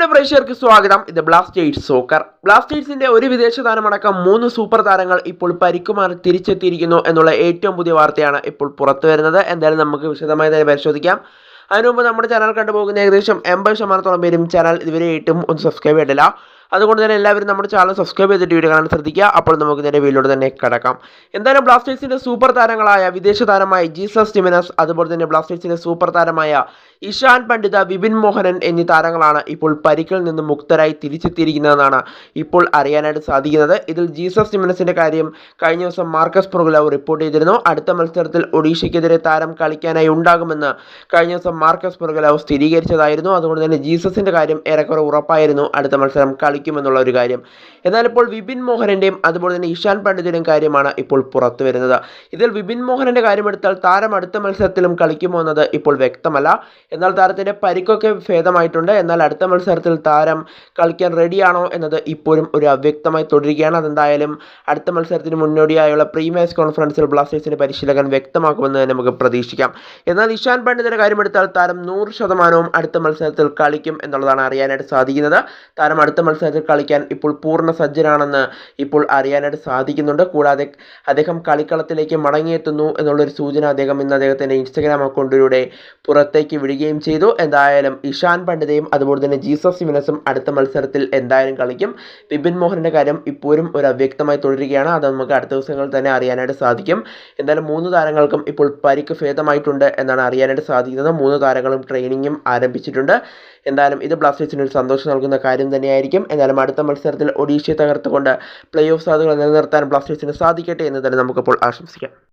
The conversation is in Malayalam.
പ്രിയപ്പെട്ട പ്രേക്ഷകർക്ക് സ്വാഗതം. ഇത് ബ്ലാസ്റ്റേഴ്സ് സോക്കർ. ബ്ലാസ്റ്റേഴ്സിന്റെ ഒരു വിദേശ താരമടക്കം 3 സൂപ്പർ താരങ്ങൾ ഇപ്പോൾ പരിക്കുമാറി തിരിച്ചെത്തിയിരിക്കുന്നു എന്നുള്ള ഏറ്റവും പുതിയ വാർത്തയാണ് ഇപ്പോൾ പുറത്തു വരുന്നത്. എന്തായാലും നമുക്ക് വിശദമായി തന്നെ പരിശോധിക്കാം. അതിനു മുമ്പ് നമ്മുടെ ചാനൽ കണ്ടുപോകുന്ന ഏകദേശം 80% പേരും ചാനൽ ഇതുവരെ ഏറ്റവും ഒന്ന് സബ്സ്ക്രൈബ് ചെയ്തിട്ടില്ല. അതുകൊണ്ട് തന്നെ എല്ലാവരും നമ്മുടെ ചാനൽ സബ്സ്ക്രൈബ് ചെയ്തിട്ട് വീഡിയോ കാണാൻ ശ്രദ്ധിക്കുക. അപ്പോൾ നമുക്ക് നേരെ വീഡിയോയിലൂടെ തന്നെ കിടക്കാം. എന്തായാലും ബ്ലാസ്റ്റേഴ്സിന്റെ സൂപ്പർ താരങ്ങളായ വിദേശ താരമായ ജീസസ് ജിമെനസ്, അതുപോലെ തന്നെ ബ്ലാസ്റ്റേഴ്സിന്റെ സൂപ്പർ താരമായ ഇഷാൻ പണ്ഡിത, വിപിൻ മോഹനൻ എന്നീ താരങ്ങളാണ് ഇപ്പോൾ പരിക്കിൽ നിന്ന് മുക്തരായി തിരിച്ചെത്തിയിരിക്കുന്നതെന്നാണ് ഇപ്പോൾ അറിയാനായിട്ട് സാധിക്കുന്നത്. ഇതിൽ ജീസസ് ജിമെനസിന്റെ കാര്യം കഴിഞ്ഞ ദിവസം മാർക്കസ് പ്രൊഗലവ് റിപ്പോർട്ട് ചെയ്തിരുന്നു. അടുത്ത മത്സരത്തിൽ ഒഡീഷയ്ക്കെതിരെ താരം കളിക്കാനായി ഉണ്ടാകുമെന്ന് കഴിഞ്ഞ ദിവസം മാർക്കസ് പ്രൊഗലവ് സ്ഥിരീകരിച്ചതായിരുന്നു. അതുകൊണ്ട് തന്നെ ജീസസിന്റെ കാര്യം ഏറെക്കുറെ ഉറപ്പായിരുന്നു, അടുത്ത മത്സരം കളിക്കുമെന്നുള്ള ഒരു കാര്യം. എന്നാൽ ഇപ്പോൾ വിപിൻ മോഹനന്റെയും അതുപോലെ തന്നെ ഇഷാൻ പണ്ഡിതിന്റെയും കാര്യമാണ് ഇപ്പോൾ പുറത്തു വരുന്നത്. ഇതിൽ വിപിൻ മോഹനന്റെ കാര്യമെടുത്താൽ താരം അടുത്ത മത്സരത്തിലും കളിക്കുമോ എന്നത് ഇപ്പോൾ വ്യക്തമല്ല. എന്നാൽ താരത്തിന്റെ പരിക്കൊക്കെ ഭേദമായിട്ടുണ്ട്. എന്നാൽ അടുത്ത മത്സരത്തിൽ താരം കളിക്കാൻ റെഡിയാണോ എന്നത് ഇപ്പോഴും ഒരു അവ്യക്തമായി തുടരുകയാണ്. അതെന്തായാലും അടുത്ത മത്സരത്തിന് മുന്നോടിയായുള്ള പ്രീ മാച്ച് കോൺഫറൻസിൽ ബ്ലാസ്റ്റേഴ്സിന്റെ പരിശീലകൻ വ്യക്തമാക്കുമെന്ന് നമുക്ക് പ്രതീക്ഷിക്കാം. എന്നാൽ ഇഷാൻ പണ്ഡിതിന്റെ കാര്യമെടുത്താൽ താരം 100% അടുത്ത മത്സരത്തിൽ കളിക്കും എന്നുള്ളതാണ് അറിയാനായിട്ട് സാധിക്കുന്നത്. താരം അടുത്ത മത്സരത്തിൽ കളിക്കാൻ ഇപ്പോൾ പൂർണ്ണ സജ്ജനാണെന്ന് ഇപ്പോൾ അറിയാനായിട്ട് സാധിക്കുന്നുണ്ട്. കൂടാതെ അദ്ദേഹം കളിക്കളത്തിലേക്ക് മടങ്ങിയെത്തുന്നു എന്നുള്ളൊരു സൂചന അദ്ദേഹം ഇന്ന് അദ്ദേഹത്തിൻ്റെ ഇൻസ്റ്റഗ്രാം അക്കൗണ്ടിലൂടെ പുറത്തേക്ക് വിടുകയും ചെയ്തു. എന്തായാലും ഇഷാൻ പണ്ഡിതയും അതുപോലെ തന്നെ ജീസസ് ജിമെനസും അടുത്ത മത്സരത്തിൽ എന്തായാലും കളിക്കും. വിപിൻ മോഹനന്റെ കാര്യം ഇപ്പോഴും ഒരു അവ്യക്തമായി തുടരുകയാണ്. അത് നമുക്ക് അടുത്ത ദിവസങ്ങളിൽ തന്നെ അറിയാനായിട്ട് സാധിക്കും. എന്തായാലും 3 താരങ്ങൾക്കും ഇപ്പോൾ പരിക്ക് ഭേദമായിട്ടുണ്ട് എന്നാണ് അറിയാനായിട്ട് സാധിക്കുന്നത്. 3 താരങ്ങളും ട്രെയിനിങ്ങും ആരംഭിച്ചിട്ടുണ്ട്. എന്തായാലും ഇത് ബ്ലാസ്റ്റേഴ്സിന് ഒരു സന്തോഷം നൽകുന്ന കാര്യം തന്നെയായിരിക്കും. എന്നാലും അടുത്ത മത്സരത്തിൽ ഒഡീഷയെ തകർത്തുകൊണ്ട് പ്ലേ ഓഫ് സാധ്യതകൾ നിലനിർത്താൻ ബ്ലാസ്റ്റേഴ്സിന് സാധിക്കട്ടെ എന്ന് തന്നെ നമുക്കിപ്പോൾ ആശംസിക്കാം.